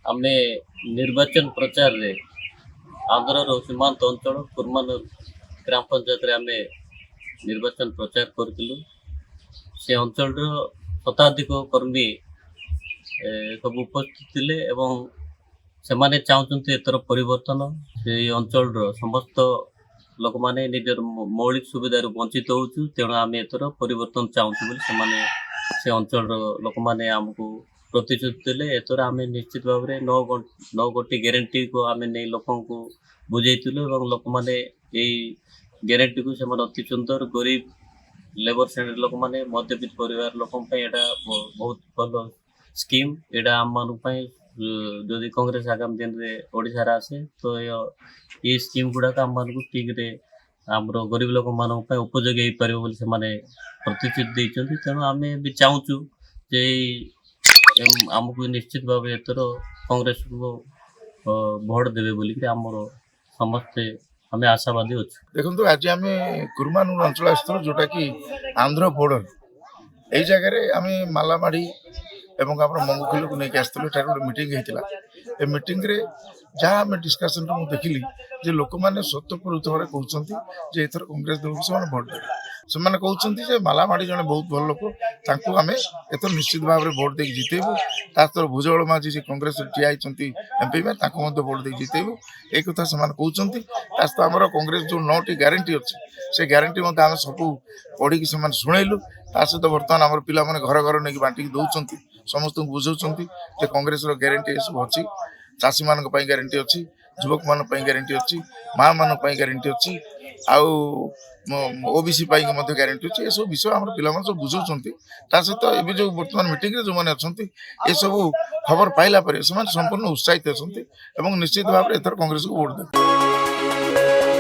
आमे निर्वाचन प्रचार रे आंध्र सीमांत अंचल कुर्मानूर ग्राम पंचायत रे आमे निर्वाचन प्रचार करथिलु। से अंचल शताधिक कर्मी सब उपस्थित थिले एवं सेमाने चाहते एतर परिवर्तन से अंचल समस्त लोक माने निजर मौलिक सुविधा वंचित होचु तेणु आम एतर परिवर्तन चाहूँ बोली से अंचल लोक माने आमको प्रतिश्रुति देले। एतर आम निश्चित भाव में 9 गोटी ग्यारंटी को आम नहीं लोक बुझेलु और लोक मैंने ग्यारंटी को से अति सुंदर गरीब लेबर श्रेणी लोक मैंने मध्यवित्त परिवार लोक बहुत भल स्कीम एटा आम मान जदि कांग्रेस आगामी दिन में ओडिशा आसे तो ये स्कीम गुड़ाक आम मान ठीक आमर गरीब लोक मान उपयोगी हो पार से प्रतिश्रुति देते। तेणु आम भी चाहूँ जे आमको निश्चित भाव एतर कांग्रेस को भोट देवे बोलिक आमर समस्ते आम आशावादी अच्छे। देखो आज आम कुर्मानूर अंचल आसलु जोटा कि आंध्र बॉर्डर यही जगह आम मालामाड़ी एवं आप मंगुखिल को लेकिन आसलु गोटे मीटिंग होता है। मीटिंग रे जहाँ आम डिस्कसन देखिली जे लोक मैंने स्वतःपूर्त भाव कहते एथर कांग्रेस दल से भोट देवे से कहते मालामाड़ी जड़े बहुत भल लोक आम एथर निश्चित भाव में भोट दे जितेबू तर भुजबल माझी जी कांग्रेस ठिया एमपी में भोट दे जितेबू एक कथा से कहते आमर कांग्रेस जो 9टी ग्यारंटी अच्छी से ग्यारंटी आम सब पढ़ी शुणेलु सहित बर्तमान आम पिला घर घर नहीं बांटिक दौरान समस्त बुझाऊँ कांग्रेस ग्यारंटी सब अच्छी चाषी मान ग्यारंटी अच्छी युवक मान ग्यारंटी अच्छी माँ मान ग्यारंटी अच्छी आउ ओबीसी ग्यारंटी अच्छी ये सब विषय आम पिला सब बुझाऊँ सहित ये जो बर्तमान मीटिंग जो मैंने अच्छा ये सब खबर पाइला संपूर्ण उत्साहित अच्छा निश्चित भाव में एथर कांग्रेस को वोट देते।